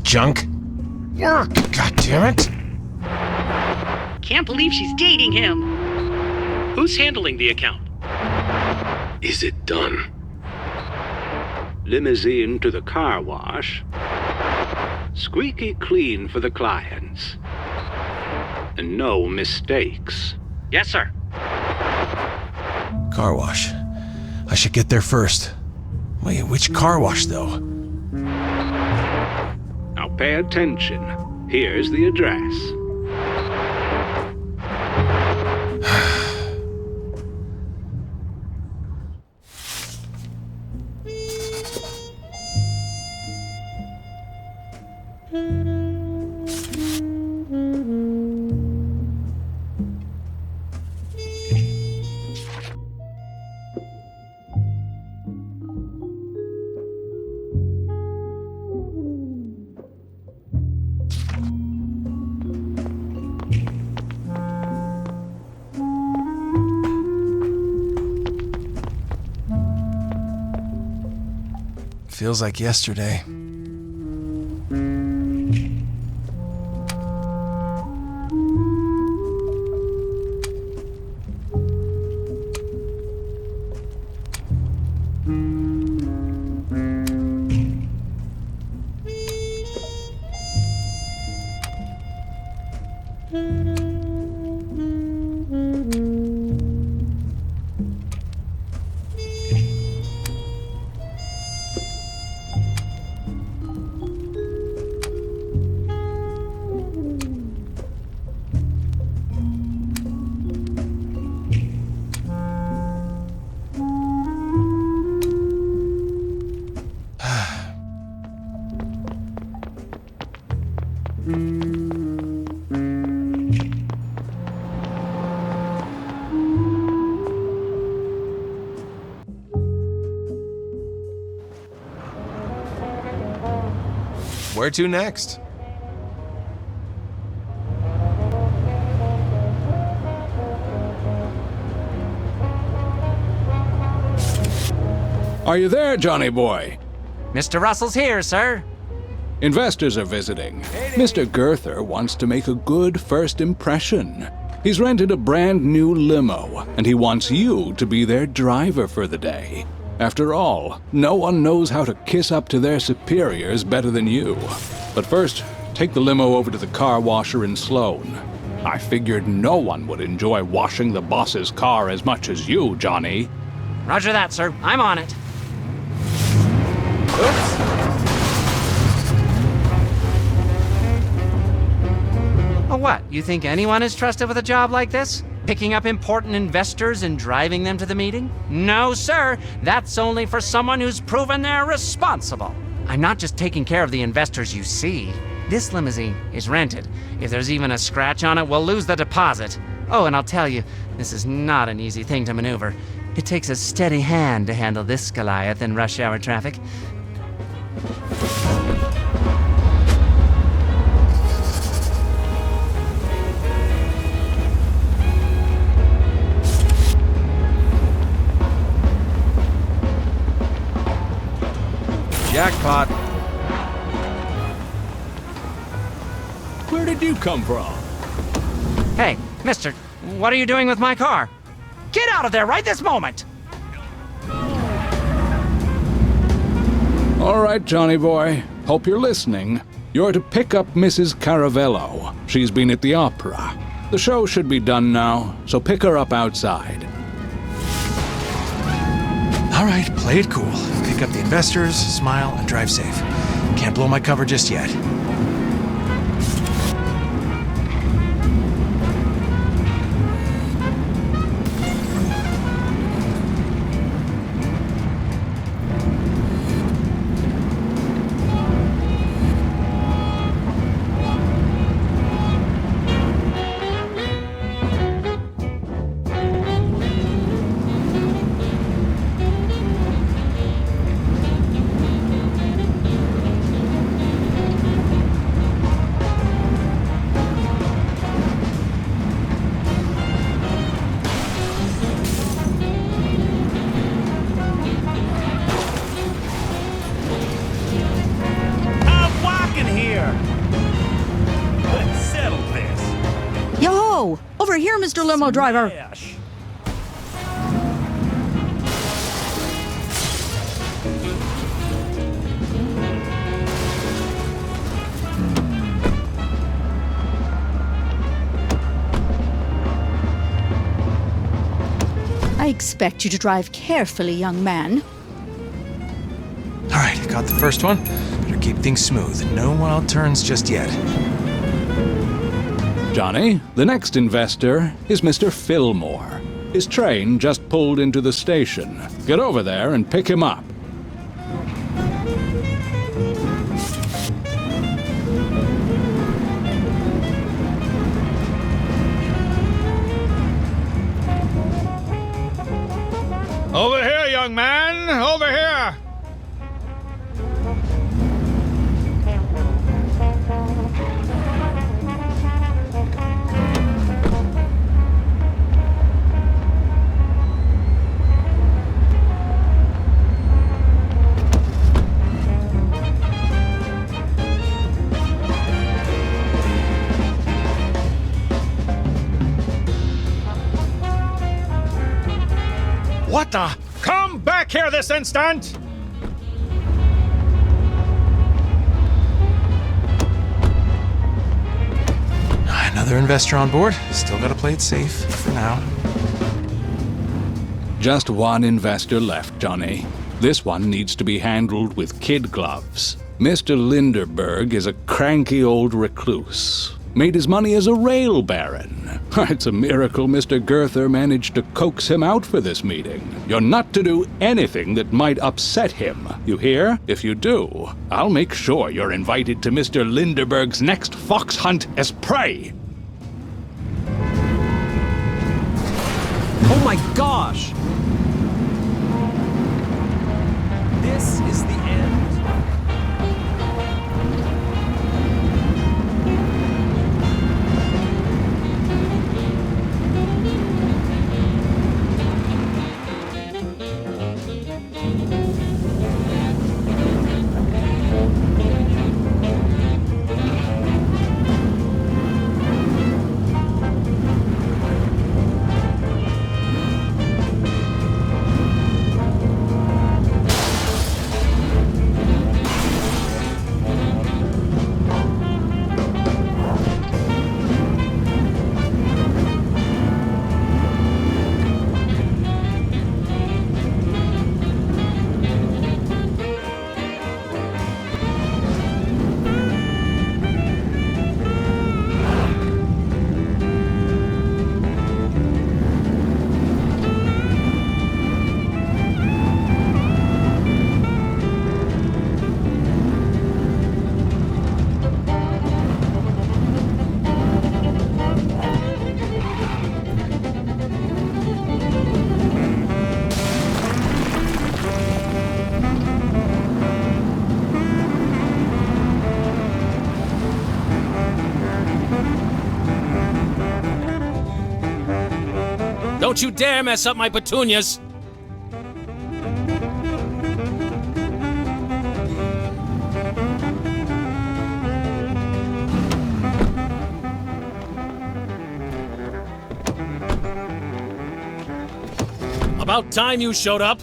Junk. God damn it. Can't believe she's dating him. Who's handling the account? Is it done? Limousine to the car wash. Squeaky clean for the clients. And no mistakes. Yes, sir. Car wash. I should get there first. Wait, which car wash, though? Now pay attention. Here's the address. Feels like yesterday. Where to next? Are you there, Johnny boy? Mr. Russell's here, sir. Investors are visiting. Mr. Girther wants to make a good first impression. He's rented a brand new limo, and he wants you to be their driver for the day. After all, no one knows how to kiss up to their superiors better than you. But first, take the limo over to the car washer in Sloan. I figured no one would enjoy washing the boss's car as much as you, Johnny. Roger that, sir. I'm on it. Oops. Oh, what? You think anyone is trusted with a job like this? Picking up important investors and driving them to the meeting? No, sir. That's only for someone who's proven they're responsible. I'm not just taking care of the investors you see. This limousine is rented. If there's even a scratch on it, we'll lose the deposit. Oh, and I'll tell you, this is not an easy thing to maneuver. It takes a steady hand to handle this Goliath in rush hour traffic. Jackpot. Where did you come from? Hey, mister, what are you doing with my car? Get out of there right this moment! All right, Johnny boy. Hope you're listening. You're to pick up Mrs. Caravello. She's been at the opera. The show should be done now, so pick her up outside. All right, play it cool. Pick up the investors, smile, and drive safe. Can't blow my cover just yet. Yo! Over here, Mr. Limo Driver! I expect you to drive carefully, young man. All right, got the first one. Better keep things smooth. No wild turns just yet. Johnny, the next investor is Mr. Fillmore. His train just pulled into the station. Get over there and pick him up. Over here, young man! Over here! What the? Come back here this instant! Another investor on board. Still gotta play it safe for now. Just one investor left, Johnny. This one needs to be handled with kid gloves. Mr. Linderberg is a cranky old recluse. Made his money as a rail baron. It's a miracle Mr. Girther managed to coax him out for this meeting. You're not to do anything that might upset him. You hear? If you do, I'll make sure you're invited to Mr. Linderberg's next fox hunt as prey. Oh my gosh! This is the end. Don't you dare mess up my petunias! About time you showed up.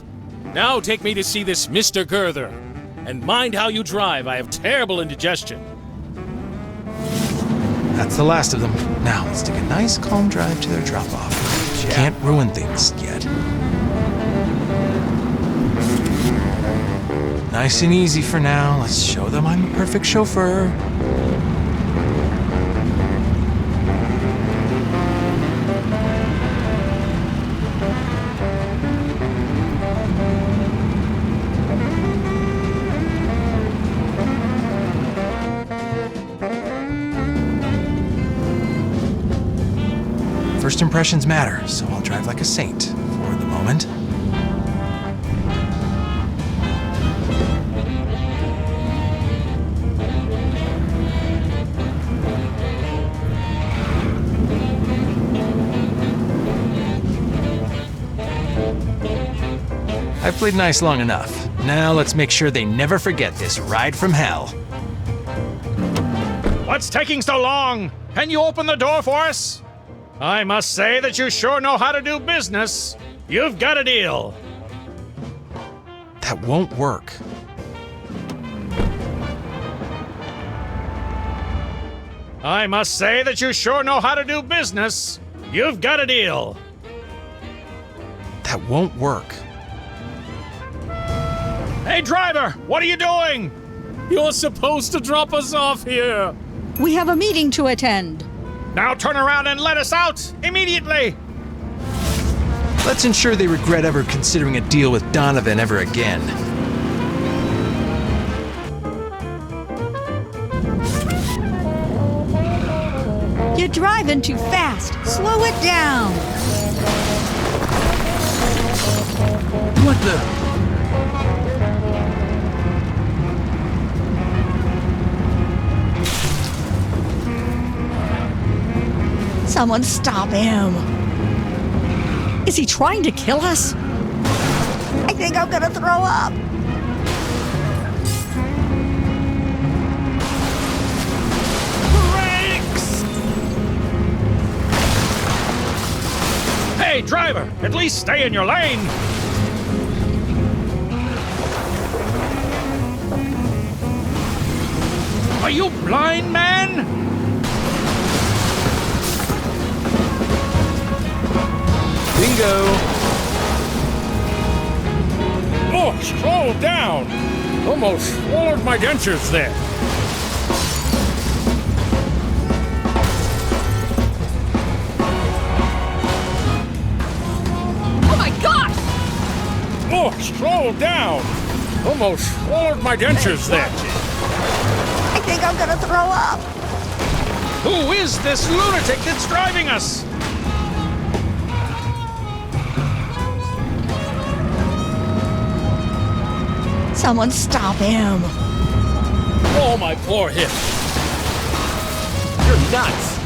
Now take me to see this Mr. Girther. And mind how you drive. I have terrible indigestion. That's the last of them. Now, let's take a nice, calm drive to their drop-off. Can't ruin things yet. Nice and easy for now. Let's show them I'm a perfect chauffeur. First impressions matter, so I'll drive like a saint for the moment. I've played nice long enough. Now let's make sure they never forget this ride from hell. What's taking so long? Can you open the door for us? I must say that you sure know how to do business. You've got a deal. That won't work. I must say that you sure know how to do business. You've got a deal. That won't work. Hey, driver, what are you doing? You're supposed to drop us off here. We have a meeting to attend. Now turn around and let us out immediately. Let's ensure they regret ever considering a deal with Donovan ever again. You're driving too fast. Slow it down. What the? Someone stop him. Is he trying to kill us? I think I'm gonna throw up. Brakes! Hey, driver, at least stay in your lane. Are you blind, man? Bingo! Oh, slow down. Almost swallowed my dentures there. Oh my gosh! Oh, slow down. Almost swallowed my dentures there. I think I'm gonna throw up. Who is this lunatic that's driving us? Someone stop him. Oh, my poor hip. You're nuts.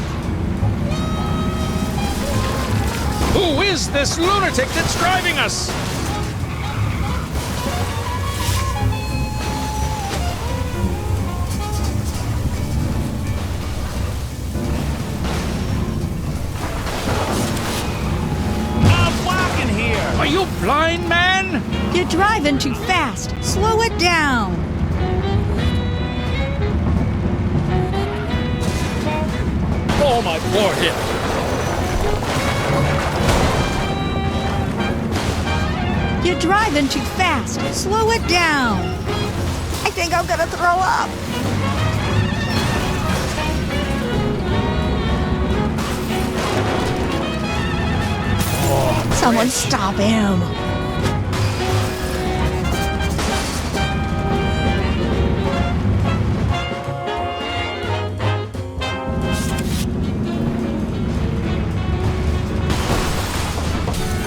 Who is this lunatic that's driving us? I'm blocking here. Are you blind, man? You're driving too fast. Slow it down. Oh, my poor hip. You're driving too fast. Slow it down. I think I'm gonna throw up. Someone stop him.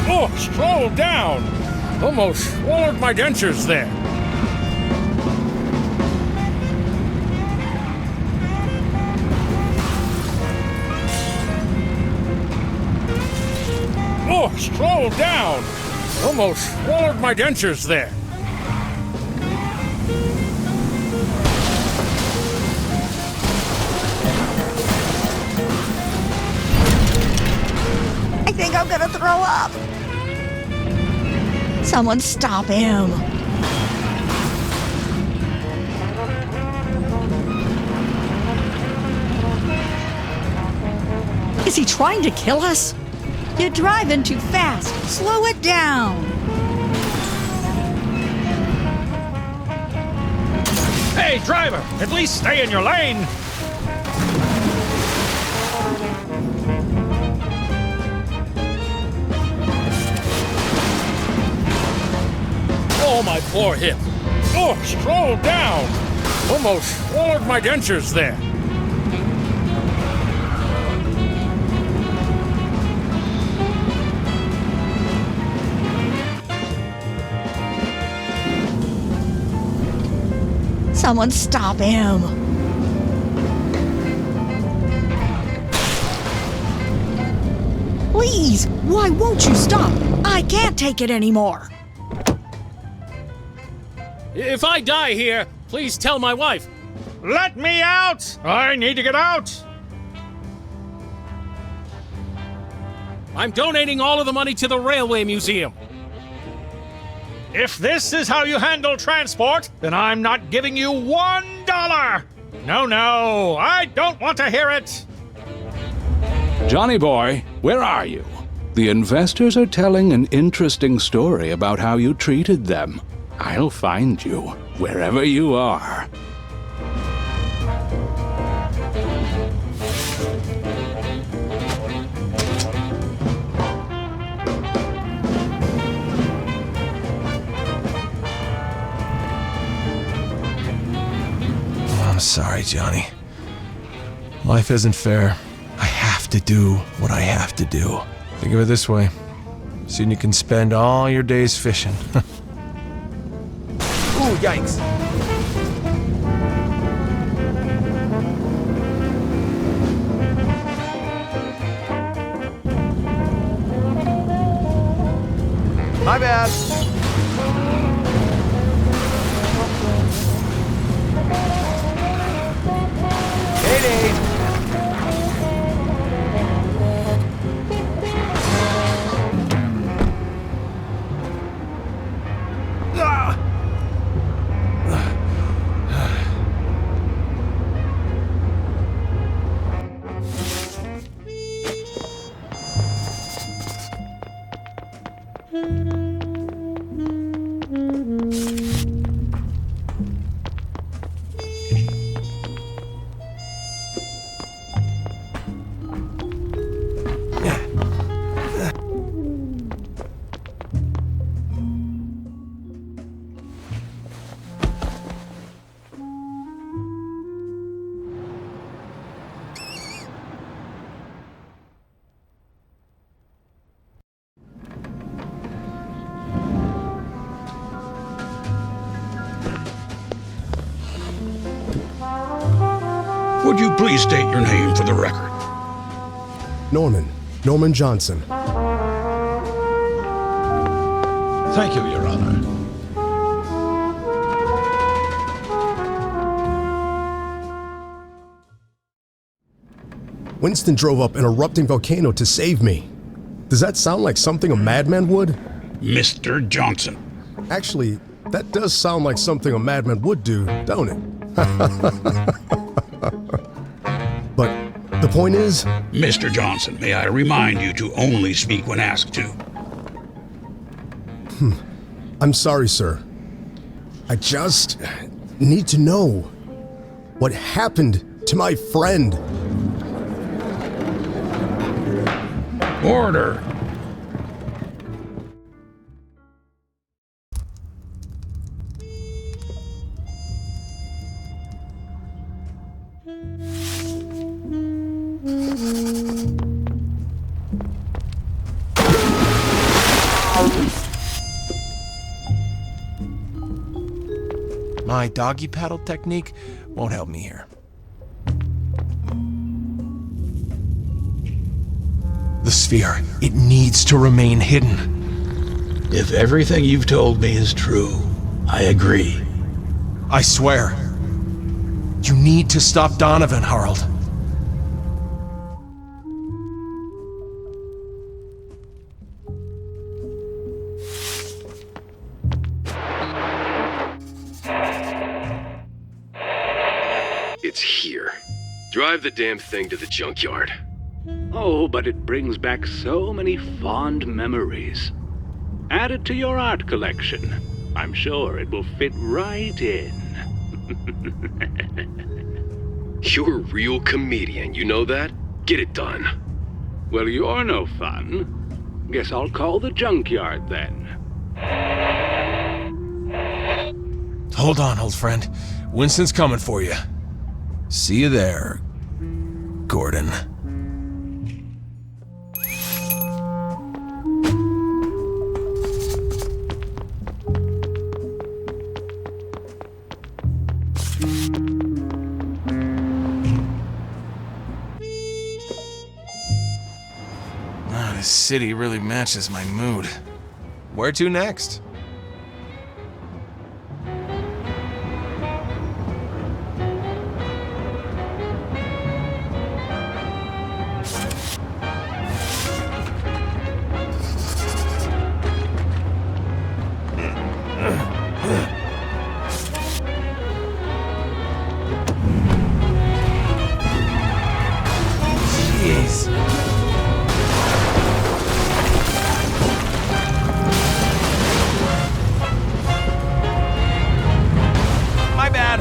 Oh, slow down. Almost swallowed my dentures there. Oh, slow down. Almost swallowed my dentures there. I think I'm gonna throw up. Someone stop him. Is he trying to kill us? You're driving too fast. Slow it down. Hey, driver! At least stay in your lane! Oh, my poor hip. Oh, slow down! Almost swallowed my dentures there. Someone stop him. Please, why won't you stop? I can't take it anymore. If I die here, please tell my wife. Let me out! I need to get out! I'm donating all of the money to the Railway Museum. If this is how you handle transport, then I'm not giving you $1! No, I don't want to hear it! Johnny boy, where are you? The investors are telling an interesting story about how you treated them. I'll find you, wherever you are. I'm sorry, Johnny. Life isn't fair. I have to do what I have to do. Think of it this way. Soon you can spend all your days fishing. Ooh, yikes. My bad. Payday. Would you please state your name for the record? Norman Johnson. Thank you, Your Honor. Winston drove up an erupting volcano to save me. Does that sound like something a madman would? Mr. Johnson. Actually, that does sound like something a madman would do, don't it? But the point is... Mr. Johnson, may I remind you to only speak when asked to? I'm sorry, sir. I just need to know what happened to my friend. Order. My doggy paddle technique won't help me here. The sphere, it needs to remain hidden. If everything you've told me is true, I agree. I swear. You need to stop Donovan, Harold. It's here. Drive the damn thing to the junkyard. Oh, but it brings back so many fond memories. Add it to your art collection. I'm sure it will fit right in. You're a real comedian, you know that? Get it done. Well, you're no fun. Guess I'll call the junkyard then. Hold on, old friend. Winston's coming for you. See you there, Gordon. This city really matches my mood. Where to next? Jeez. My bad.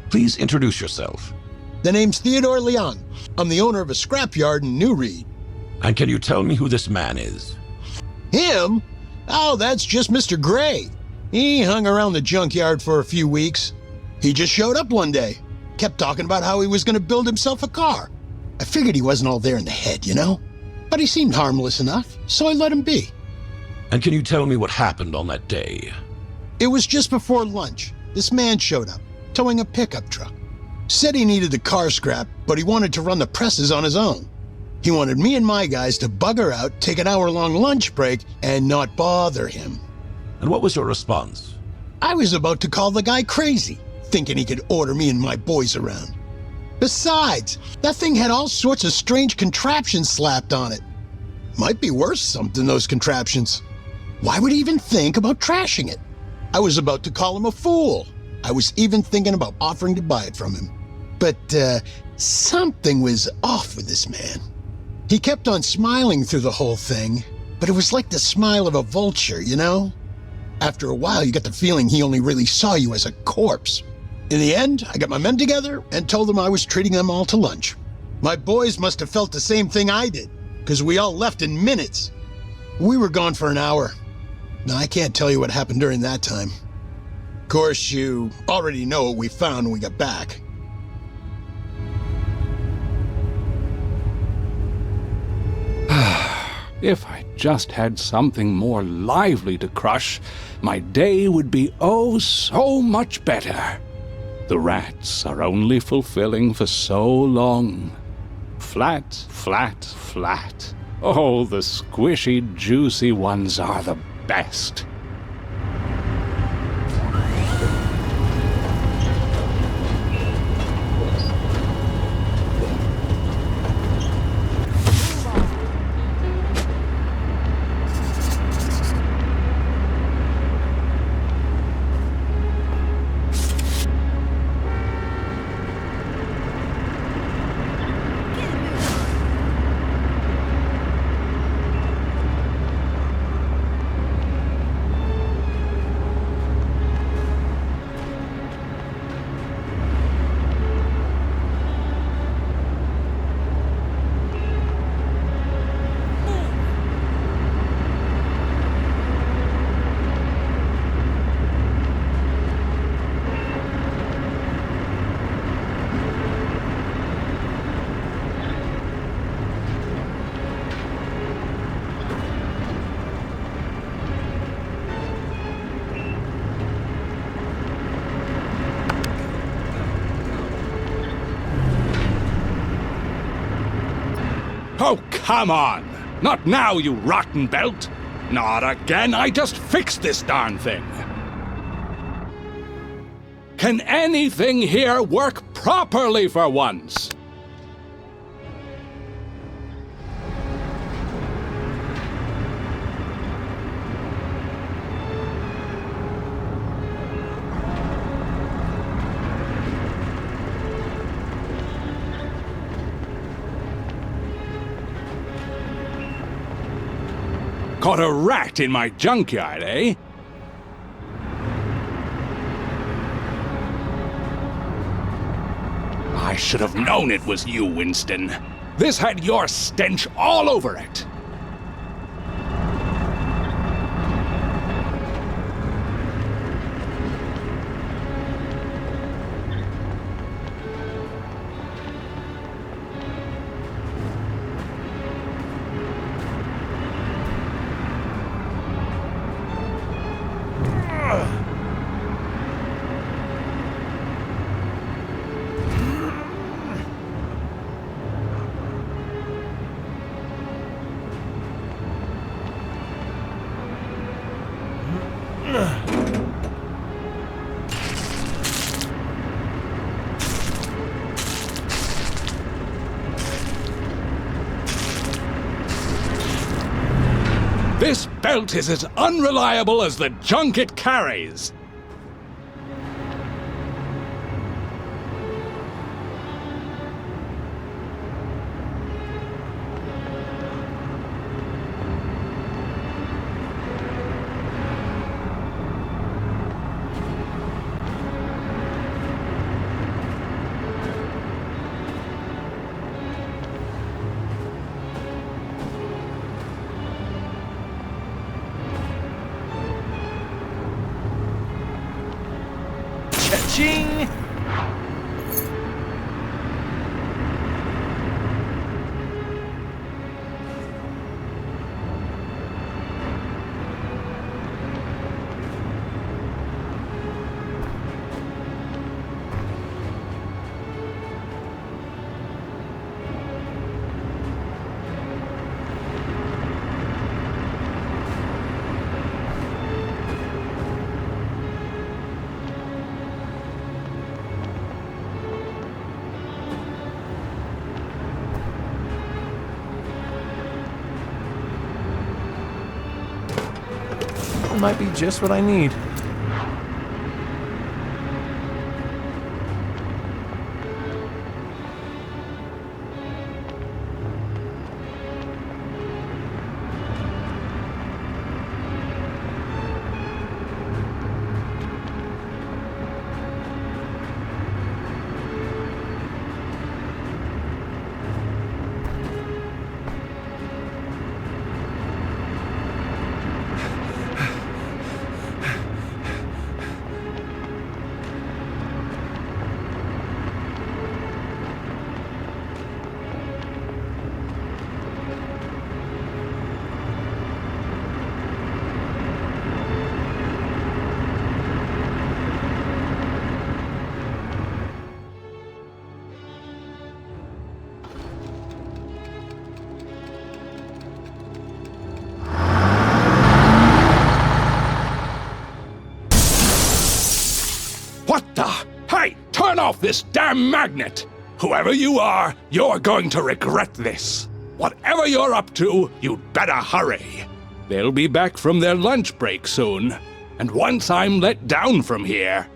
Please introduce yourself. The name's Theodore Leon. I'm the owner of a scrapyard in New Reed. And can you tell me who this man is? Him? Oh, that's just Mr. Gray. He hung around the junkyard for a few weeks. He just showed up one day. Kept talking about how he was going to build himself a car. I figured he wasn't all there in the head, you know? But he seemed harmless enough, so I let him be. And can you tell me what happened on that day? It was just before lunch. This man showed up, towing a pickup truck. Said he needed the car scrap, but he wanted to run the presses on his own. He wanted me and my guys to bugger out, take an hour-long lunch break, and not bother him. And what was your response? I was about to call the guy crazy, thinking he could order me and my boys around. Besides, that thing had all sorts of strange contraptions slapped on it. Might be worth something, those contraptions. Why would he even think about trashing it? I was about to call him a fool. I was even thinking about offering to buy it from him. But, something was off with this man. He kept on smiling through the whole thing, but it was like the smile of a vulture, you know? After a while, you get the feeling he only really saw you as a corpse. In the end, I got my men together and told them I was treating them all to lunch. My boys must have felt the same thing I did, because we all left in minutes. We were gone for an hour. Now, I can't tell you what happened during that time. Of course, you already know what we found when we got back. If I just had something more lively to crush, my day would be oh so much better. The rats are only fulfilling for so long. Flat, flat, flat. Oh, the squishy, juicy ones are the best. Oh, come on! Not now, you rotten belt! Not again, I just fixed this darn thing! Can anything here work properly for once? Caught a rat in my junkyard, eh? I should have known it was you, Winston. This had your stench all over it. This belt is as unreliable as the junk it carries. Ching! Might be just what I need. What the? Hey, turn off this damn magnet! Whoever you are, you're going to regret this. Whatever you're up to, you'd better hurry. They'll be back from their lunch break soon. And once I'm let down from here...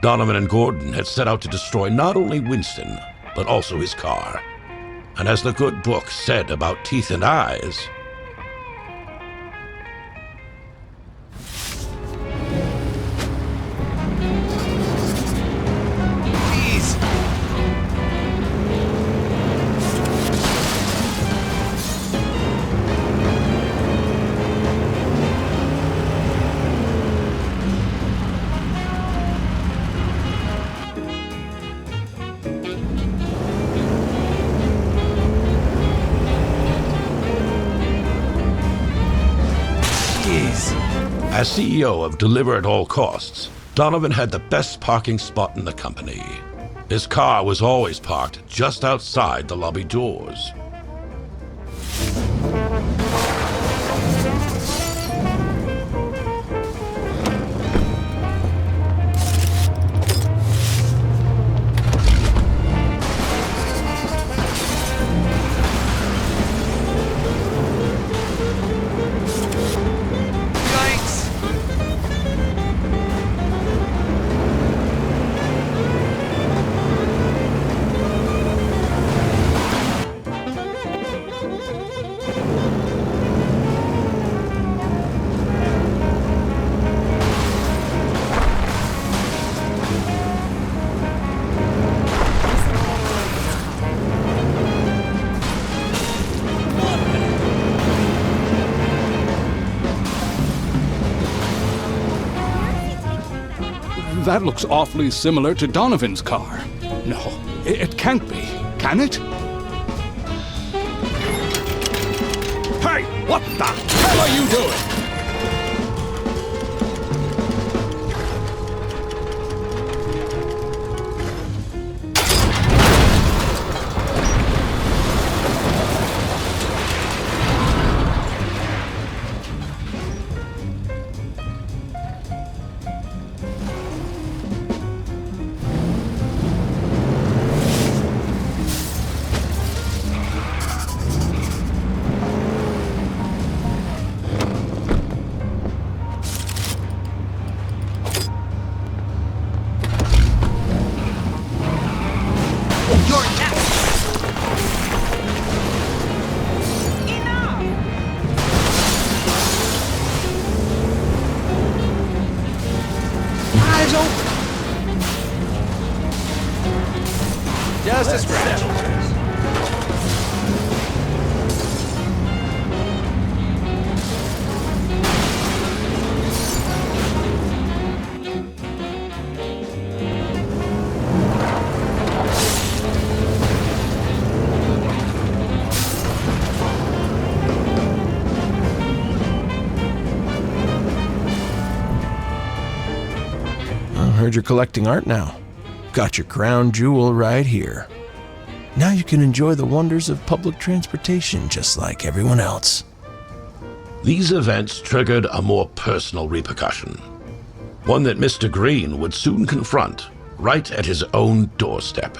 Donovan and Gordon had set out to destroy not only Winston, but also his car. And as the good book said about teeth and eyes... Please! As CEO of Deliver at All Costs, Donovan had the best parking spot in the company. His car was always parked just outside the lobby doors. That looks awfully similar to Donovan's car. No, it can't be. Can it? Hey, what the hell are you doing? Just a scratch. I heard you're collecting art now. Got your crown jewel right here. Now you can enjoy the wonders of public transportation just like everyone else. These events triggered a more personal repercussion. One that Mr. Green would soon confront right at his own doorstep.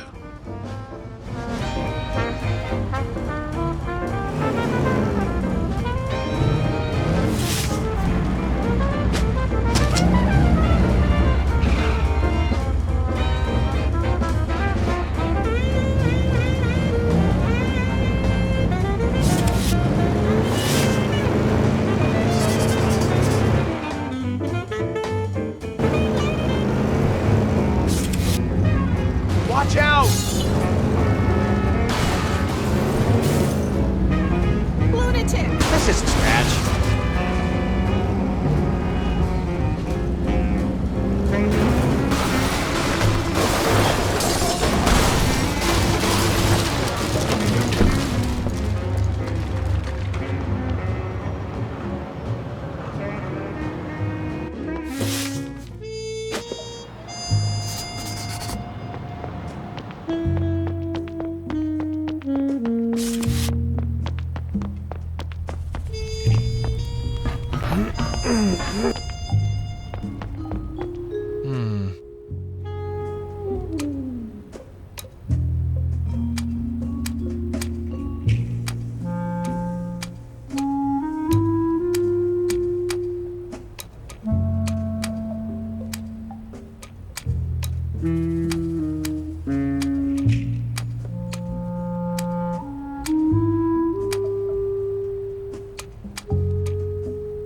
Watch out! Lunatic! This isn't Scratch.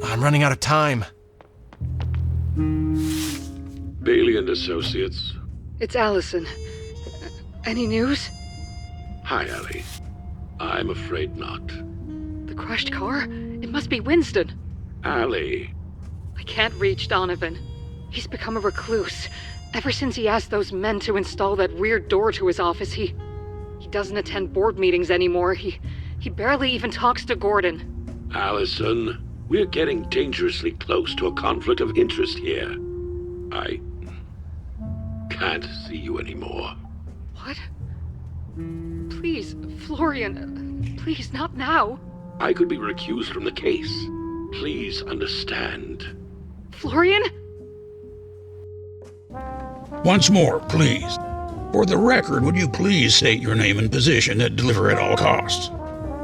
I'm running out of time. Bailey and Associates. It's Allison. Any news? Hi, Allie. I'm afraid not. The crashed car? It must be Winston. Allie. I can't reach Donovan. He's become a recluse. Ever since he asked those men to install that weird door to his office, he doesn't attend board meetings anymore. He barely even talks to Gordon. Allison, we're getting dangerously close to a conflict of interest here. I can't see you anymore. What? Please, Florian, please, not now. I could be recused from the case. Please understand. Florian? Once more, please. For the record, would you please state your name and position at Deliver at All Costs?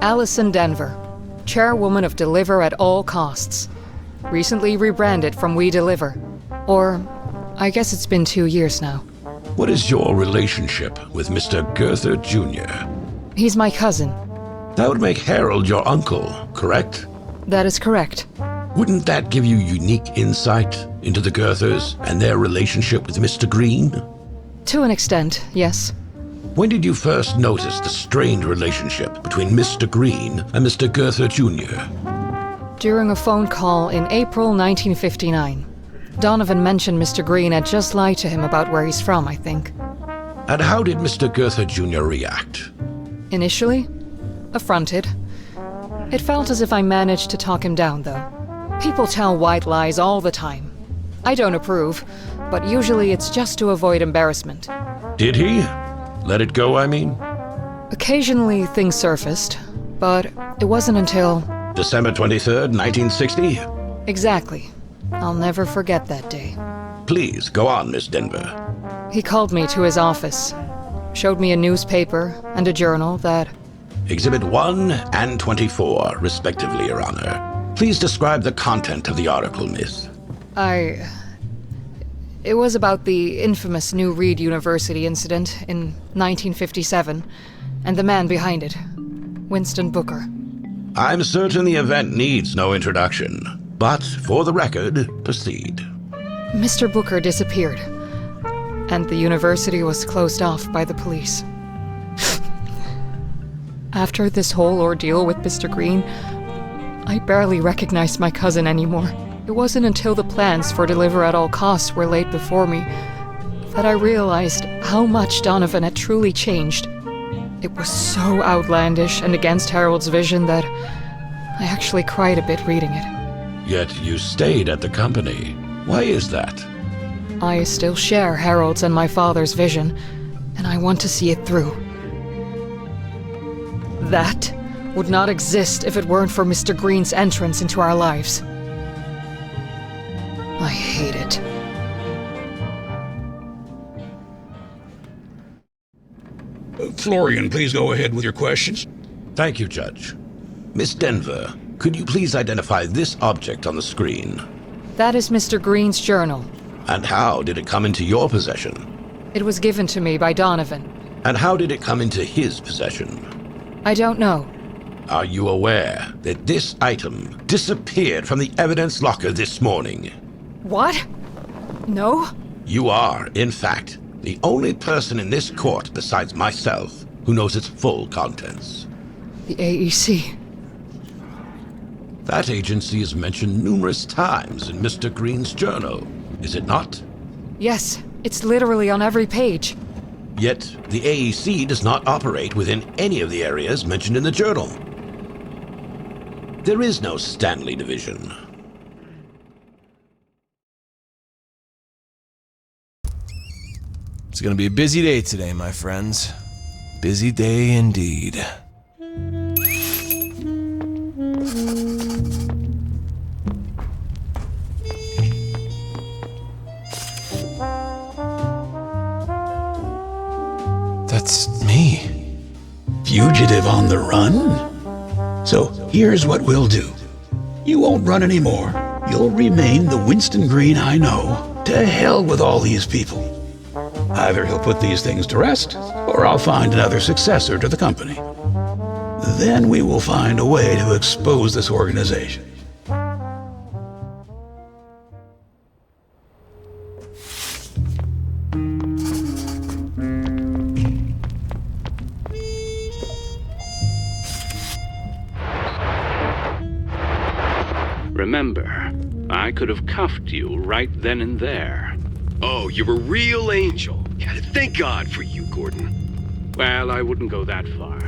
Allison Denver, chairwoman of Deliver at All Costs. Recently rebranded from We Deliver. Or, I guess it's been 2 years now. What is your relationship with Mr. Goether Jr.? He's my cousin. That would make Harold your uncle, correct? That is correct. Wouldn't that give you unique insight into the Goethers and their relationship with Mr. Green? To an extent, yes. When did you first notice the strained relationship between Mr. Green and Mr. Goether Jr.? During a phone call in April 1959. Donovan mentioned Mr. Green had just lied to him about where he's from, I think. And how did Mr. Goether Jr. react? Initially, affronted. It felt as if I managed to talk him down, though. People tell white lies all the time. I don't approve, but usually it's just to avoid embarrassment. Did he? Let it go, I mean? Occasionally things surfaced, but it wasn't until... December 23rd, 1960? Exactly. I'll never forget that day. Please, go on, Miss Denver. He called me to his office, showed me a newspaper and a journal that... Exhibit 1 and 24, respectively, Your Honor. Please describe the content of the article, Miss. It was about the infamous New Reed University incident in 1957, and the man behind it, Winston Booker. I'm certain the event needs no introduction, but for the record, proceed. Mr. Booker disappeared, and the university was closed off by the police. After this whole ordeal with Mr. Green, I barely recognized my cousin anymore. It wasn't until the plans for Deliver at All Costs were laid before me that I realized how much Donovan had truly changed. It was so outlandish and against Harold's vision that I actually cried a bit reading it. Yet you stayed at the company. Why is that? I still share Harold's and my father's vision, and I want to see it through. That would not exist if it weren't for Mr. Green's entrance into our lives. I hate it. Florian, please go ahead with your questions. Thank you, Judge. Miss Denver, could you please identify this object on the screen? That is Mr. Green's journal. And how did it come into your possession? It was given to me by Donovan. And how did it come into his possession? I don't know. Are you aware that this item disappeared from the evidence locker this morning? What? No? You are, in fact, the only person in this court besides myself who knows its full contents. The AEC. That agency is mentioned numerous times in Mr. Green's journal, is it not? Yes, it's literally on every page. Yet, the AEC does not operate within any of the areas mentioned in the journal. There is no Stanley Division. It's gonna be a busy day today, my friends. Busy day indeed. That's me. Fugitive on the run? So here's what we'll do. You won't run anymore. You'll remain the Winston Green I know. To hell with all these people. Either he'll put these things to rest, or I'll find another successor to the company. Then we will find a way to expose this organization. Remember, I could have cuffed you right then and there. Oh, you're a real angel. Thank God for you, Gordon. Well, I wouldn't go that far.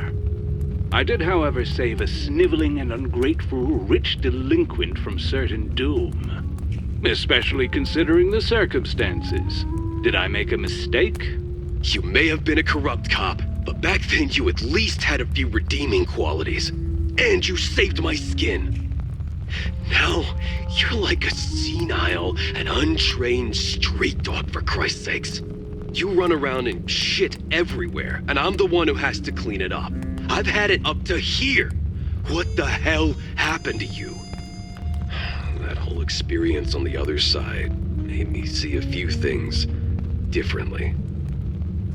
I did, however, save a sniveling and ungrateful rich delinquent from certain doom. Especially considering the circumstances. Did I make a mistake? You may have been a corrupt cop, but back then you at least had a few redeeming qualities. And you saved my skin. Now, you're like a senile and untrained street dog, for Christ's sakes. You run around and shit everywhere, and I'm the one who has to clean it up. I've had it up to here. What the hell happened to you? That whole experience on the other side made me see a few things differently.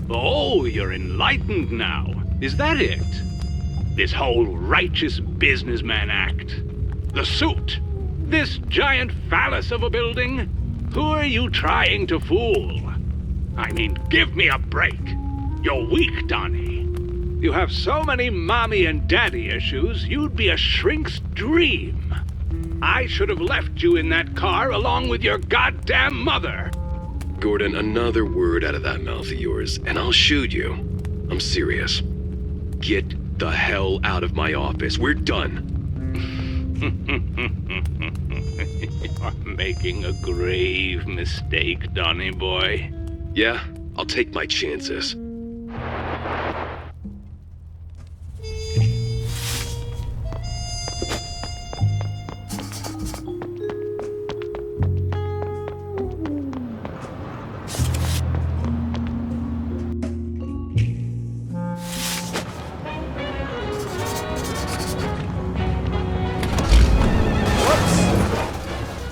Oh, you're enlightened now. Is that it? This whole righteous businessman act? The suit? This giant phallus of a building? Who are you trying to fool? I mean, give me a break. You're weak, Donnie. You have so many mommy and daddy issues, you'd be a shrink's dream. I should have left you in that car along with your goddamn mother. Gordon, another word out of that mouth of yours, and I'll shoot you. I'm serious. Get the hell out of my office. We're done. You're making a grave mistake, Donnie boy. Yeah, I'll take my chances.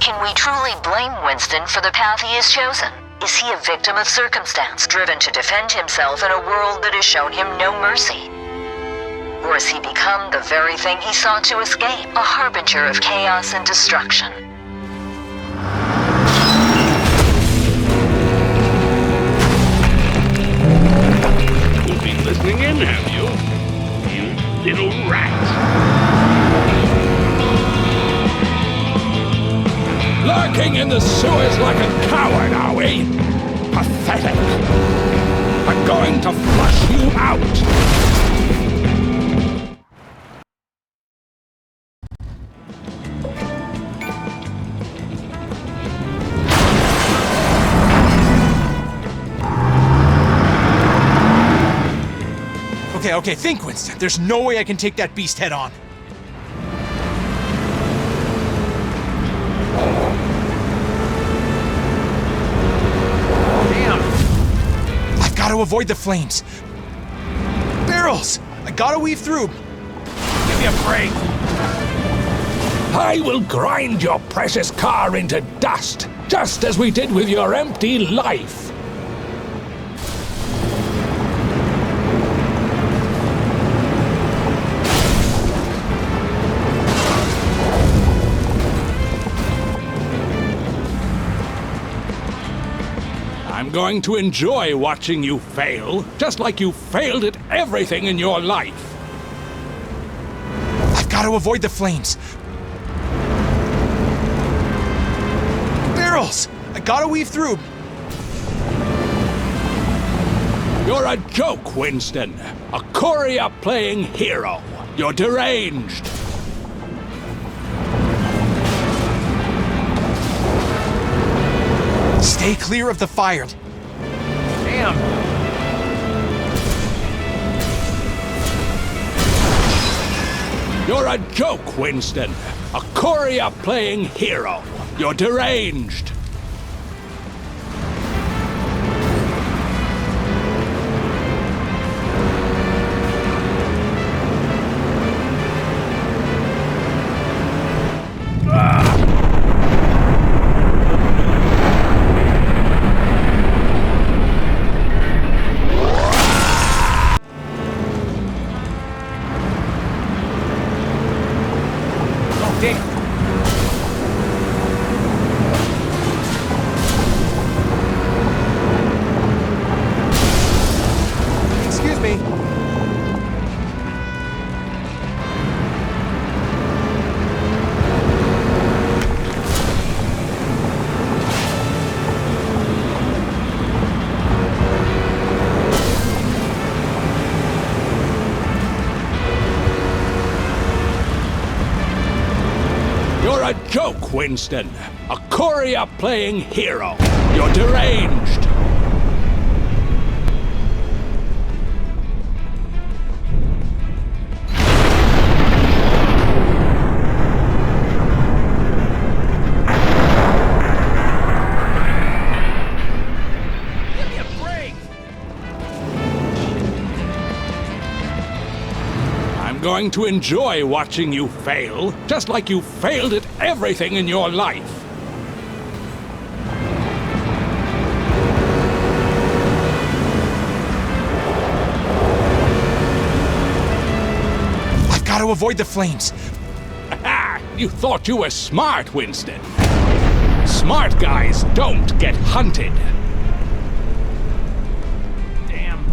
Can we truly blame Winston for the path he has chosen? Is he a victim of circumstance, driven to defend himself in a world that has shown him no mercy? Or has he become the very thing he sought to escape, a harbinger of chaos and destruction? You've been listening in, have you? You little rat. Lurking in the sewers like a coward, are we? Pathetic. I'm going to flush you out. Okay, think, Winston. There's no way I can take that beast head on. Got to avoid the flames. Barrels! I gotta weave through. Give me a break. I will grind your precious car into dust, just as we did with your empty life. I'm going to enjoy watching you fail, just like you failed at everything in your life. I've got to avoid the flames. Barrels! I gotta weave through. You're a joke, Winston. A Korea-playing hero. You're deranged. Stay clear of the fire. Damn. You're a joke, Winston. A Korea-playing hero. You're deranged. A joke, Winston. A Korea-playing hero. You're deranged. going to enjoy watching you fail, just like you failed at everything in your life. I've got to avoid the flames. You thought you were smart, Winston. Smart guys don't get hunted. Damn.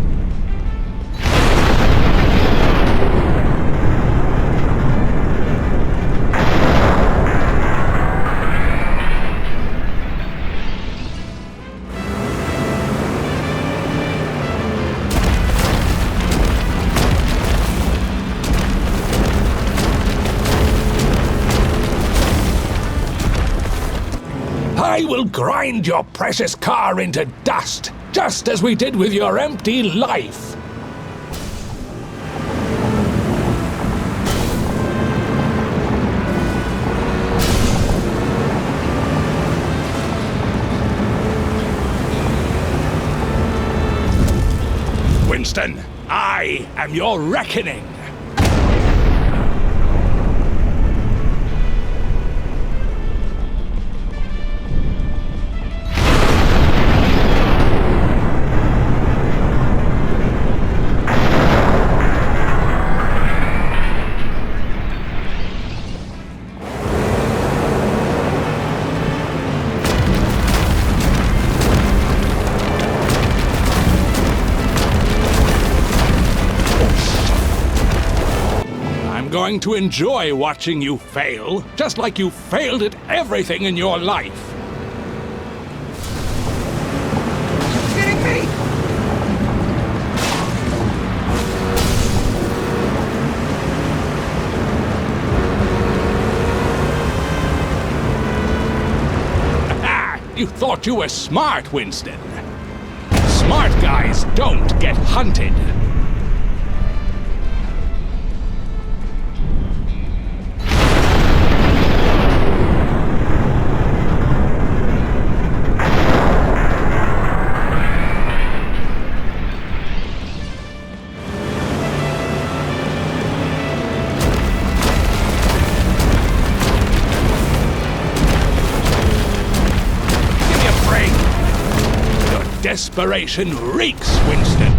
I will grind your precious car into dust, just as we did with your empty life. Winston, I am your reckoning. Going to enjoy watching you fail, just like you failed at everything in your life. You kidding me? You thought you were smart, Winston. Smart guys don't get hunted. Desperation reeks, Winston.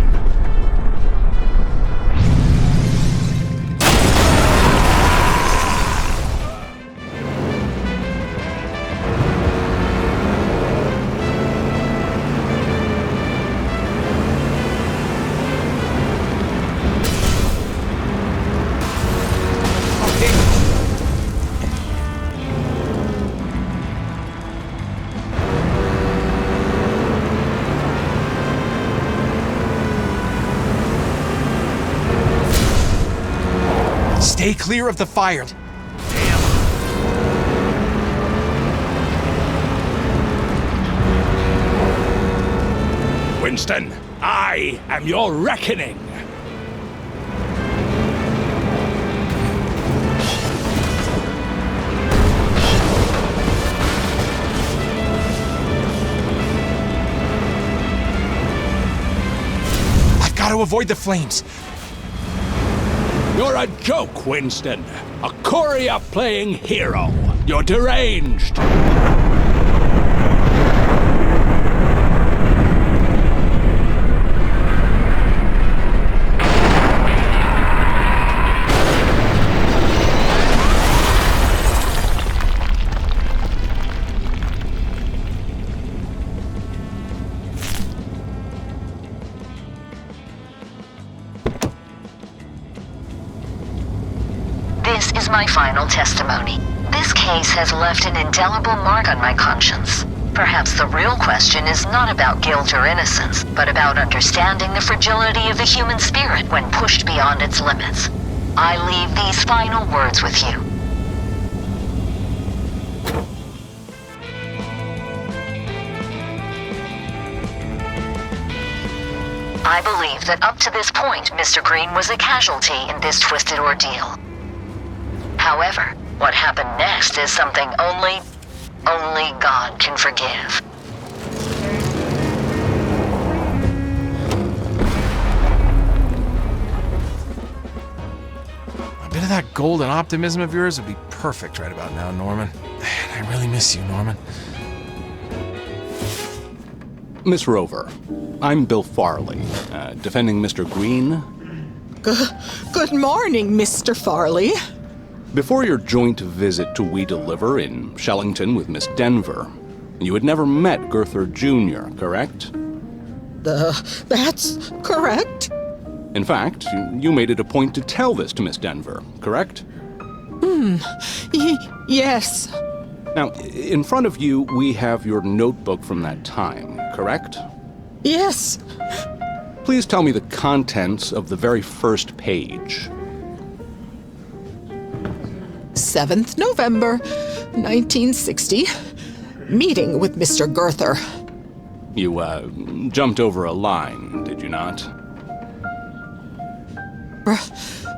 Stay clear of the fire. Damn. Winston, I am your reckoning. I've got to avoid the flames. You're a joke, Winston. A courier playing hero. You're deranged. This is my final testimony. This case has left an indelible mark on my conscience. Perhaps the real question is not about guilt or innocence, but about understanding the fragility of the human spirit when pushed beyond its limits. I leave these final words with you. I believe that up to this point, Mr. Green was a casualty in this twisted ordeal. However, what happened next is something only God can forgive. golden optimism of yours would be perfect right about now, Norman. Man, I really miss you, Norman. Miss Rover, I'm Bill Farley, defending Mr. Green. Good morning, Mr. Farley. Before your joint visit to We Deliver in Shellington with Miss Denver, you had never met Gurther Jr., correct? That's correct. In fact, you made it a point to tell this to Miss Denver, correct? Yes. Now, in front of you, we have your notebook from that time, correct? Yes. Please tell me the contents of the very first page. 7th November, 1960. Meeting with Mr. Gurther. You, jumped over a line, did you not?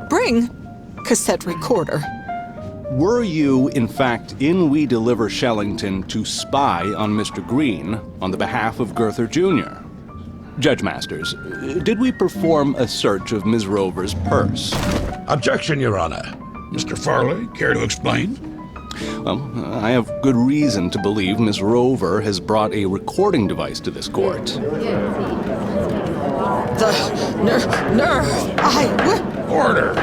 Bring cassette recorder. Were you, in fact, in We Deliver Shellington to spy on Mr. Green on the behalf of Gurther Jr.? Judge Masters, did we perform a search of Ms. Rover's purse? Objection, Your Honor. Mr. Farley, care to explain? Well, I have good reason to believe Ms. Rover has brought a recording device to this court. The nerve, Order!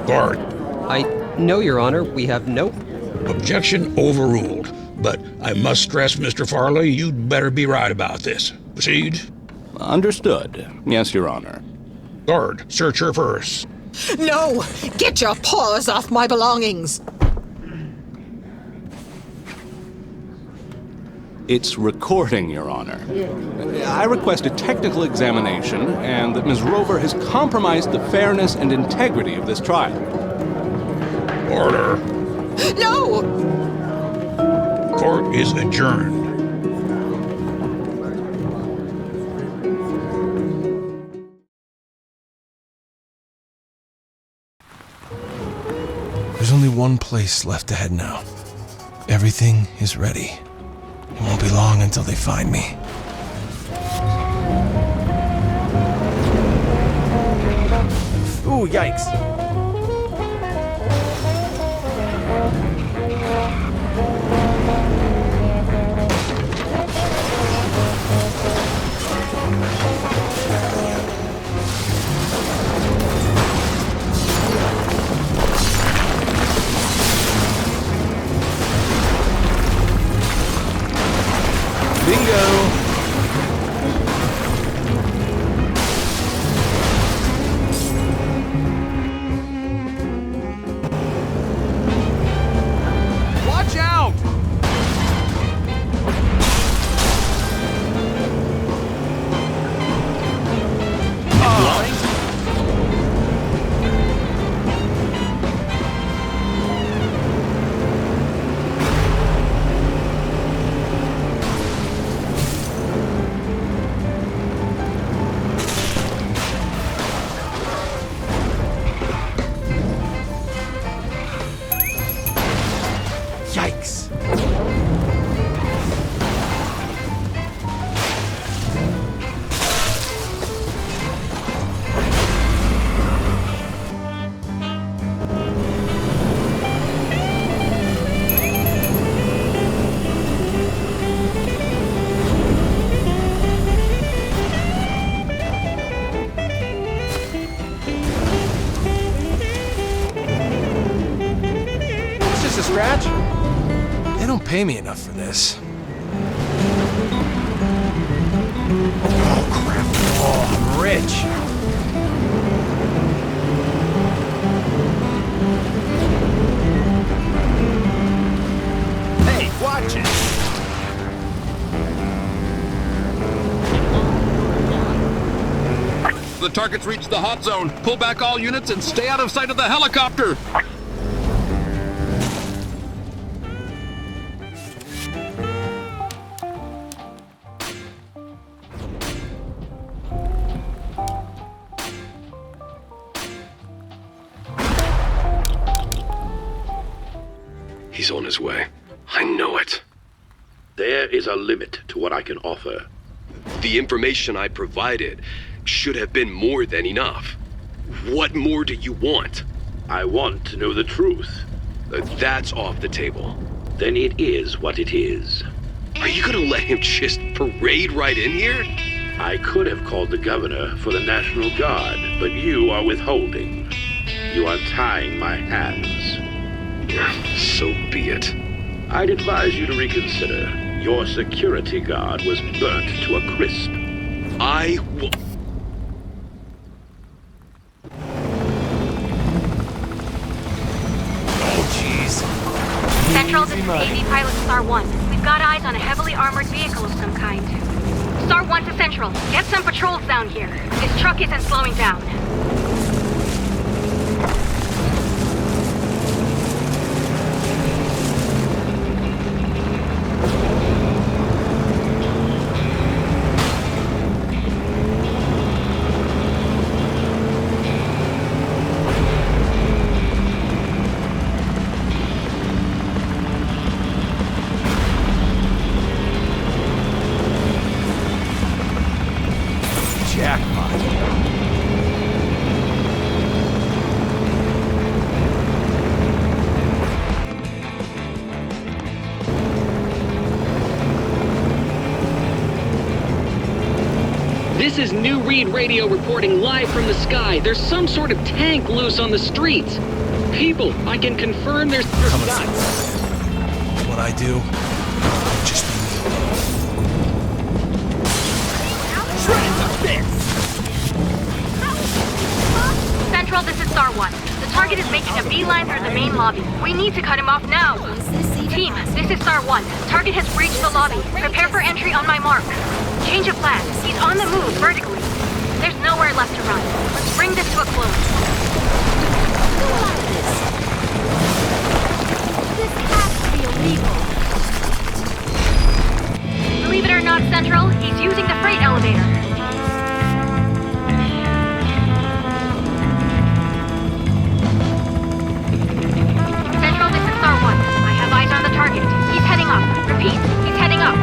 Guard. No, Your Honor, we have no... Objection overruled. But I must stress, Mr. Farley, you'd better be right about this. Proceed. Understood. Yes, Your Honor. Guard, search her purse. No! Get your paws off my belongings! It's recording, Your Honor. I request a technical examination and that Ms. Rover has compromised the fairness and integrity of this trial. Order. No! Court is adjourned. There's only one place left to head now. Everything is ready. It won't be long until they find me. Ooh, yikes. Bingo! Watch out! Yikes. It's just a scratch. They don't pay me enough for this. Oh, crap. Oh, I'm rich. Hey, watch it. The target's reached the hot zone. Pull back all units and stay out of sight of the helicopter. He's on his way. I know it. There is a limit to what I can offer. The information I provided should have been more than enough. What more do you want? I want to know the truth. That's off the table. Then it is what it is. Are you gonna let him just parade right in here? I could have called the governor for the National Guard, but you are withholding. You are tying my hands. So be it. I'd advise you to reconsider. Your security guard was burnt to a crisp. I will... Central, this is AV Pilot Star 1. We've got eyes on a heavily armored vehicle of some kind. Star 1 to Central. Get some patrols down here. This truck isn't slowing down. This is New Read Radio reporting live from the sky. There's some sort of tank loose on the streets. People, I can confirm there's... Come inside. What I do, just be Central, this is Star 1. The target is making a beeline through the main lobby. We need to cut him off now. Team, this is Star 1. Target has breached the lobby. Prepare for entry on my mark. Change of plan. He's on the move vertically. There's nowhere left to run. Let's bring this to a close. This has to be illegal. Believe it or not, Central, he's using the freight elevator. Central, this is Star 1. I have eyes on the target. He's heading up. Repeat, he's heading up.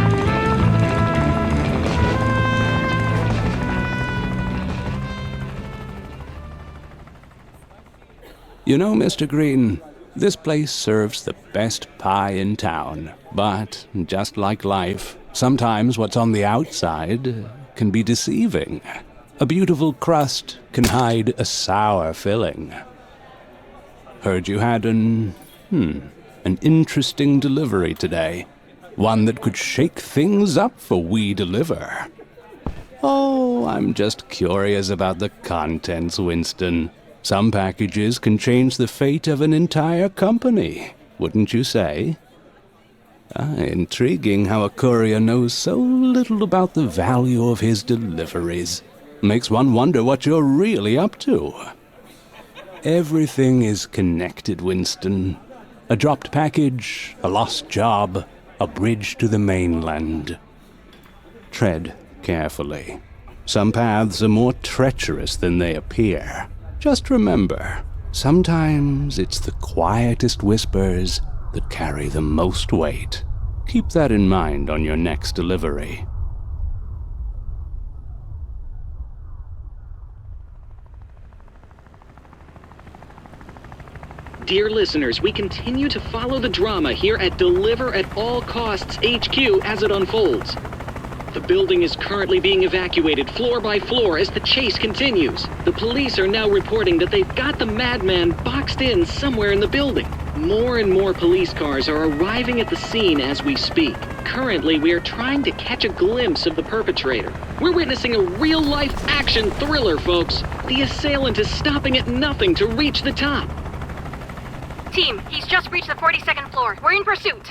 You know, Mr. Green, this place serves the best pie in town. But, just like life, sometimes what's on the outside can be deceiving. A beautiful crust can hide a sour filling. Heard you had an interesting delivery today. One that could shake things up for We Deliver. Oh, I'm just curious about the contents, Winston. Some packages can change the fate of an entire company, wouldn't you say? Intriguing how a courier knows so little about the value of his deliveries. Makes one wonder what you're really up to. Everything is connected, Winston. A dropped package, a lost job, a bridge to the mainland. Tread carefully. Some paths are more treacherous than they appear. Just remember, sometimes it's the quietest whispers that carry the most weight. Keep that in mind on your next delivery. Dear listeners, we continue to follow the drama here at Deliver at All Costs HQ as it unfolds. The building is currently being evacuated floor by floor as the chase continues. The police are now reporting that they've got the madman boxed in somewhere in the building. More and more police cars are arriving at the scene as we speak. Currently, we are trying to catch a glimpse of the perpetrator. We're witnessing a real-life action thriller, folks. The assailant is stopping at nothing to reach the top. Team, he's just reached the 42nd floor. We're in pursuit.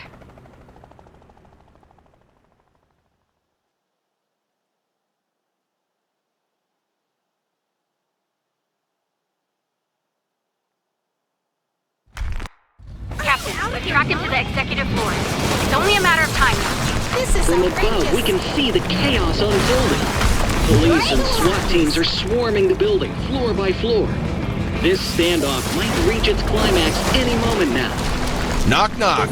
Captain, we've tracked him to the executive floor. It's only a matter of time now. This is From above, we can see the chaos unfolding. Police and SWAT teams are swarming the building, floor by floor. This standoff might reach its climax any moment now. Knock, knock.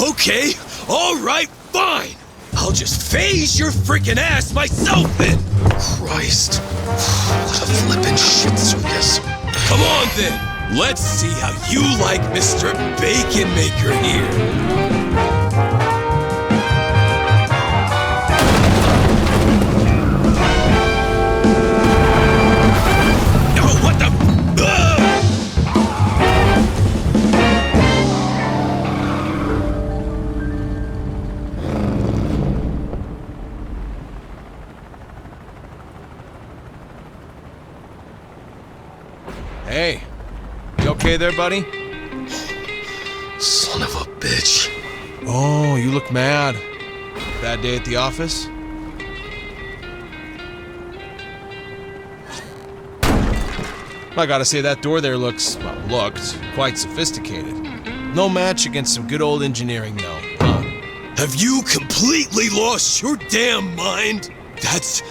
Okay, alright, fine! I'll just phase your freaking ass myself then! Christ. What a flippin' shit circus. Come on then, let's see how you like Mr. Bacon Maker here. Hey, you okay there, buddy? Son of a bitch. Oh, you look mad. Bad day at the office? I gotta say, that door there looked quite sophisticated. No match against some good old engineering, though, huh? Have you completely lost your damn mind? That's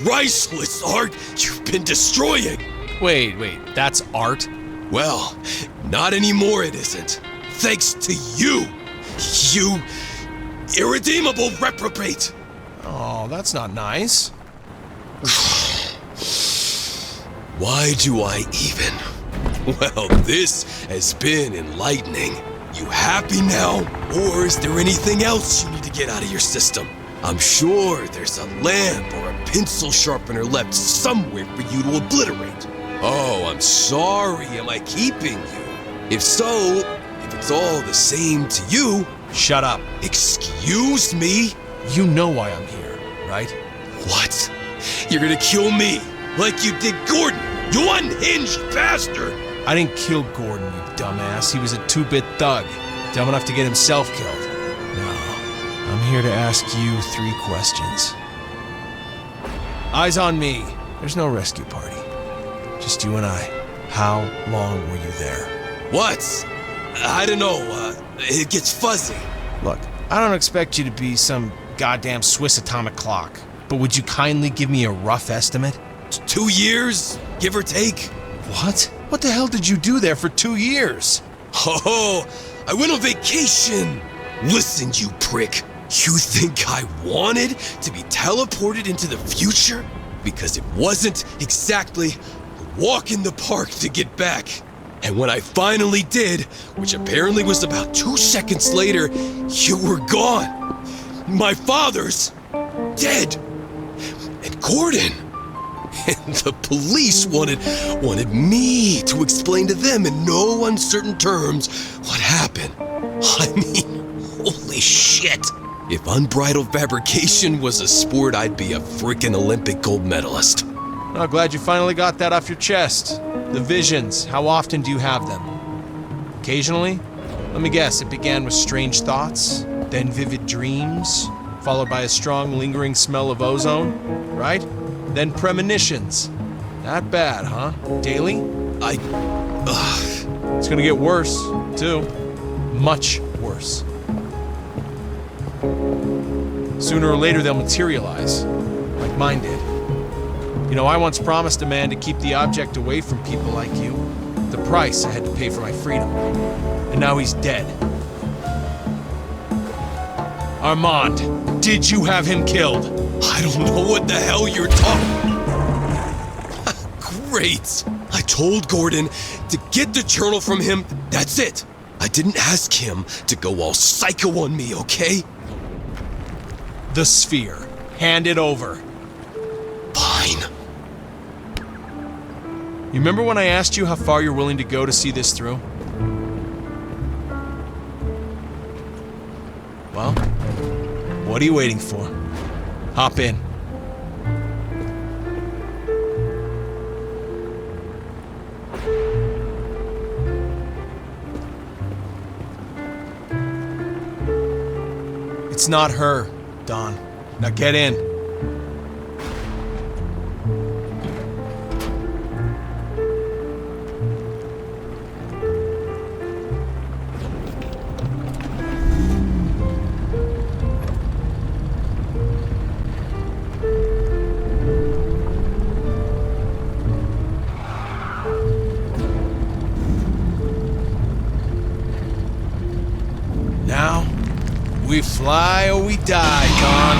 priceless art you've been destroying. Wait, that's art? Well, not anymore it isn't. Thanks to you. You irredeemable reprobate. Oh, that's not nice. Why do I even? Well, this has been enlightening. You happy now? Or is there anything else you need to get out of your system? I'm sure there's a lamp or a pencil sharpener left somewhere for you to obliterate. Oh, I'm sorry, am I keeping you? If so, if it's all the same to you... Shut up. Excuse me? You know why I'm here, right? What? You're gonna kill me, like you did Gordon, you unhinged bastard! I didn't kill Gordon, you dumbass. He was a 2-bit thug, dumb enough to get himself killed. No, I'm here to ask you 3 questions. Eyes on me. There's no rescue party. Just you and I. How long were you there? What? I don't know, it gets fuzzy. Look, I don't expect you to be some goddamn Swiss atomic clock, but would you kindly give me a rough estimate? 2 years, give or take. What? What the hell did you do there for 2 years? Oh, I went on vacation. Listen, you prick. You think I wanted to be teleported into the future? Because it wasn't exactly a walk in the park to get back. And when I finally did, which apparently was about 2 seconds later, you were gone. My father's dead. And Gordon. And the police wanted me to explain to them in no uncertain terms what happened. I mean, holy shit. If unbridled fabrication was a sport, I'd be a freaking Olympic gold medalist. Oh, glad you finally got that off your chest. The visions, how often do you have them? Occasionally? Let me guess, it began with strange thoughts, then vivid dreams, followed by a strong lingering smell of ozone, right? Then premonitions. Not bad, huh? Daily? It's gonna get worse, too. Much worse. Sooner or later they'll materialize, like mine did. You know, I once promised a man to keep the object away from people like you. The price I had to pay for my freedom. And now he's dead. Armand, did you have him killed? I don't know what the hell you're talking. Great. I told Gordon to get the journal from him. That's it. I didn't ask him to go all psycho on me, okay? The sphere. Hand it over. Fine. You remember when I asked you how far you're willing to go to see this through? Well, what are you waiting for? Hop in. It's not her, Don. Now get in. Now, we fly or we die, Don.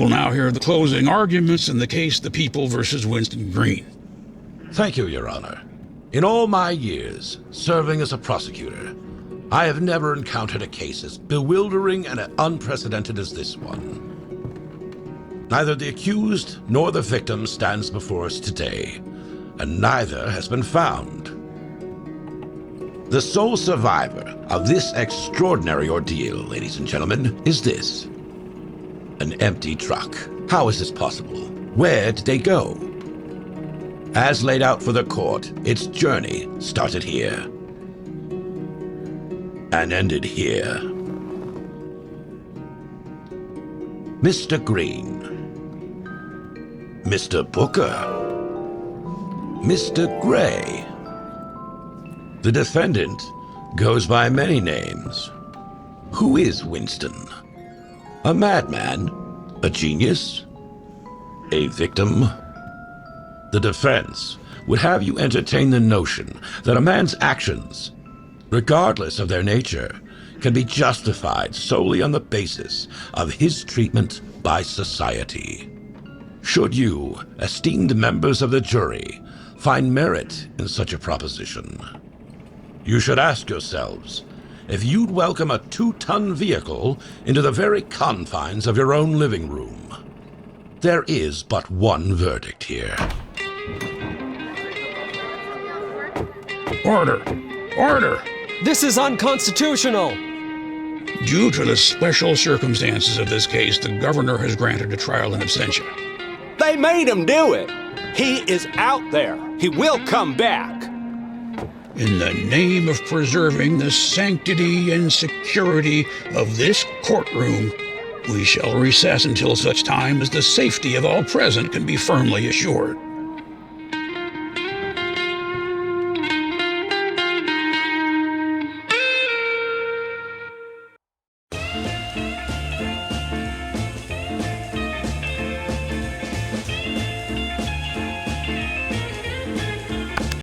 will now hear the closing arguments in the case The People versus Winston Green. Thank you, Your Honor. In all my years serving as a prosecutor, I have never encountered a case as bewildering and unprecedented as this one. Neither the accused nor the victim stands before us today, and neither has been found. The sole survivor of this extraordinary ordeal, ladies and gentlemen, is this. An empty truck. How is this possible? Where did they go? As laid out for the court, its journey started here and ended here. Mr. Green, Mr. Booker, Mr. Gray. The defendant goes by many names. Who is Winston? A madman? A genius? A victim? The defense would have you entertain the notion that a man's actions, regardless of their nature, can be justified solely on the basis of his treatment by society. Should you, esteemed members of the jury, find merit in such a proposition, you should ask yourselves if you'd welcome a 2-ton vehicle into the very confines of your own living room. There is but one verdict here. Order! Order! This is unconstitutional! Due to the special circumstances of this case, the governor has granted a trial in absentia. They made him do it. He is out there. He will come back. In the name of preserving the sanctity and security of this courtroom, we shall recess until such time as the safety of all present can be firmly assured.